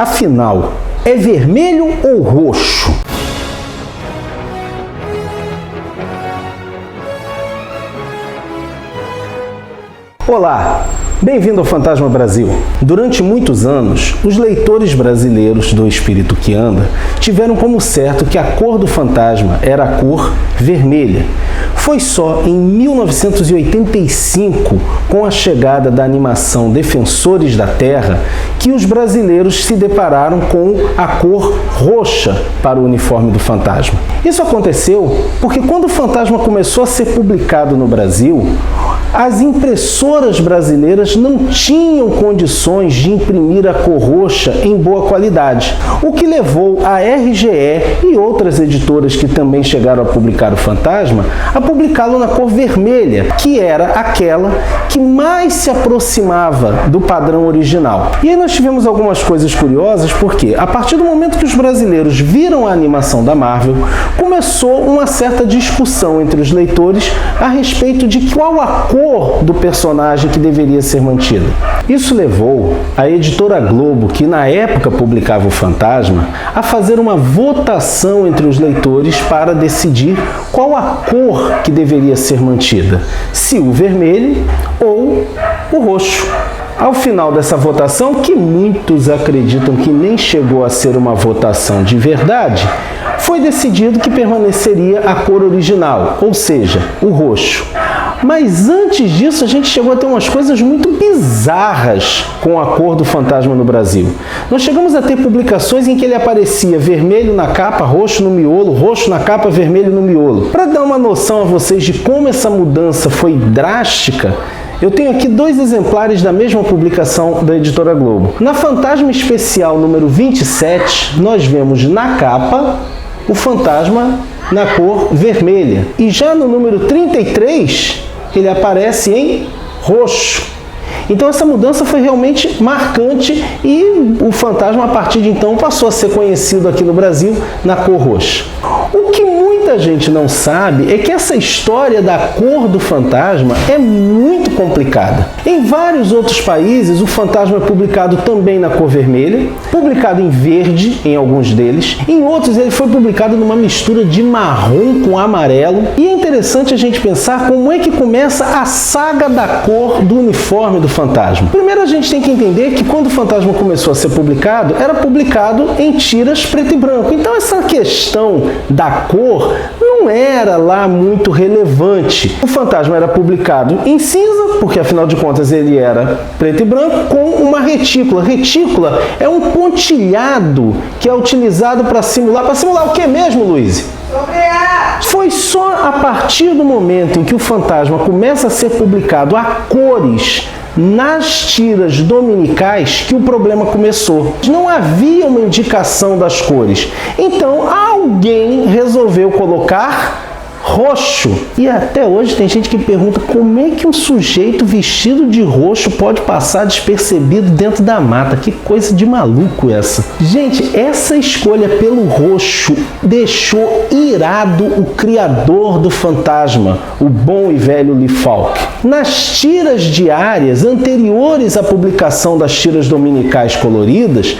Afinal, é vermelho ou roxo? Olá, bem-vindo ao Fantasma Brasil. Durante muitos anos, os leitores brasileiros do Espírito que Anda tiveram como certo que a cor do fantasma era a cor vermelha. Foi só em 1985, com a chegada da animação Defensores da Terra, que os brasileiros se depararam com a cor roxa para o uniforme do fantasma. Isso aconteceu porque quando o fantasma começou a ser publicado no Brasil, as impressoras brasileiras não tinham condições de imprimir a cor roxa em boa qualidade, o que levou a RGE e outras editoras que também chegaram a publicar o Fantasma a publicá-lo na cor vermelha, que era aquela que mais se aproximava do padrão original. E aí nós tivemos algumas coisas curiosas, porque a partir do momento que os brasileiros viram a animação da Marvel, começou uma certa discussão entre os leitores a respeito de qual a cor do personagem que deveria ser mantida. Isso levou a editora Globo, que na época publicava o Fantasma, a fazer uma votação entre os leitores para decidir qual a cor que deveria ser mantida, se o vermelho ou o roxo. Ao final dessa votação, que muitos acreditam que nem chegou a ser uma votação de verdade, foi decidido que permaneceria a cor original, ou seja, o roxo. Mas antes disso, a gente chegou a ter umas coisas muito bizarras com a cor do fantasma no Brasil. Nós chegamos a ter publicações em que ele aparecia vermelho na capa, roxo no miolo, roxo na capa, vermelho no miolo. Para dar uma noção a vocês de como essa mudança foi drástica, eu tenho aqui dois exemplares da mesma publicação da editora Globo. Na Fantasma Especial número 27, nós vemos na capa o fantasma na cor vermelha. E já no número 33, ele aparece em roxo. Então essa mudança foi realmente marcante e o fantasma a partir de então passou a ser conhecido aqui no Brasil na cor roxa. O que muita gente não sabe é que essa história da cor do fantasma é muito complicada. Em vários outros países, o fantasma é publicado também na cor vermelha, publicado em verde em alguns deles, em outros ele foi publicado numa mistura de marrom com amarelo. E é interessante a gente pensar como é que começa a saga da cor do uniforme do fantasma. Primeiro a gente tem que entender que quando o fantasma começou a ser publicado, era publicado em tiras preto e branco. Então essa questão da cor não era lá muito relevante. O fantasma era publicado em cinza, porque afinal de contas ele era preto e branco, com uma retícula. Retícula é um pontilhado que é utilizado para simular o que mesmo, Luiz? Foi só a partir do momento em que o fantasma começa a ser publicado a cores nas tiras dominicais que o problema começou. Não havia uma indicação das cores. Então alguém resolveu colocar roxo. E até hoje tem gente que pergunta como é que um sujeito vestido de roxo pode passar despercebido dentro da mata. Que coisa de maluco essa. Gente, essa escolha pelo roxo deixou irado o criador do fantasma, o bom e velho Lee Falk. Nas tiras diárias anteriores à publicação das tiras dominicais coloridas,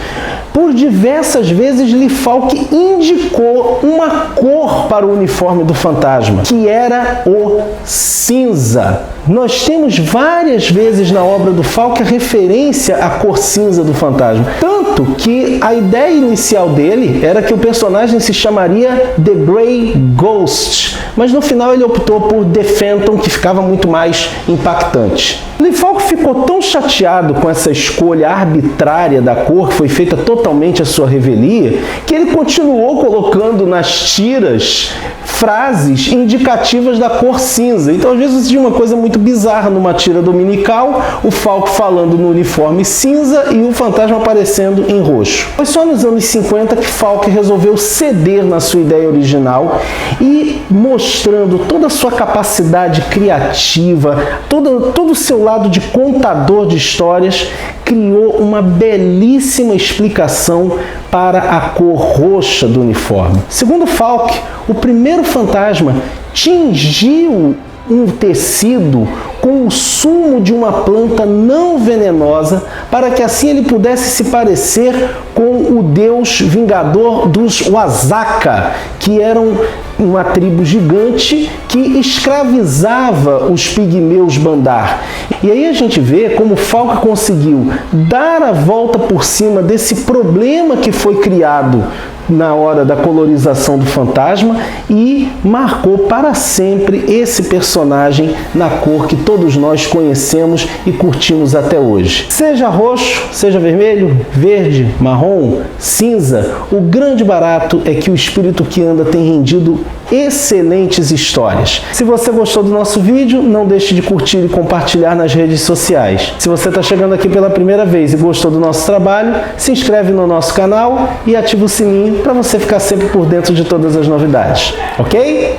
por diversas vezes Lee Falk indicou uma cor para o uniforme do fantasma, que era o cinza. Nós temos várias vezes na obra do Falk a referência à cor cinza do fantasma. Tanto que a ideia inicial dele era que o personagem se chamaria The Grey Ghost, mas no final ele optou por The Phantom, que ficava muito mais impactante. Lee Falk ficou tão chateado com essa escolha arbitrária da cor, que foi feita totalmente à sua revelia, que ele continuou colocando nas tiras frases indicativas da cor cinza. Então, às vezes, você tinha uma coisa muito bizarra numa tira dominical, o Falk falando no uniforme cinza e o fantasma aparecendo em roxo. Foi só nos anos 50 que Falk resolveu ceder na sua ideia original e, mostrando toda a sua capacidade criativa, todo o seu lado de contador de histórias, criou uma belíssima explicação para a cor roxa do uniforme. Segundo Falk, o primeiro fantasma tingiu um tecido com o sumo de uma planta não venenosa, para que assim ele pudesse se parecer com o deus vingador dos Oaxaca, que eram uma tribo gigante que escravizava os pigmeus Bandar. E aí a gente vê como Falca conseguiu dar a volta por cima desse problema que foi criado na hora da colorização do fantasma e marcou para sempre esse personagem na cor que todos nós conhecemos e curtimos até hoje. Seja roxo, seja vermelho, verde, marrom, cinza, o grande barato é que o Espírito que Anda tem rendido excelentes histórias. Se você gostou do nosso vídeo, não deixe de curtir e compartilhar nas redes sociais. Se você está chegando aqui pela primeira vez e gostou do nosso trabalho, se inscreve no nosso canal e ativa o sininho para você ficar sempre por dentro de todas as novidades, ok?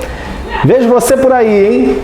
Vejo você por aí, hein?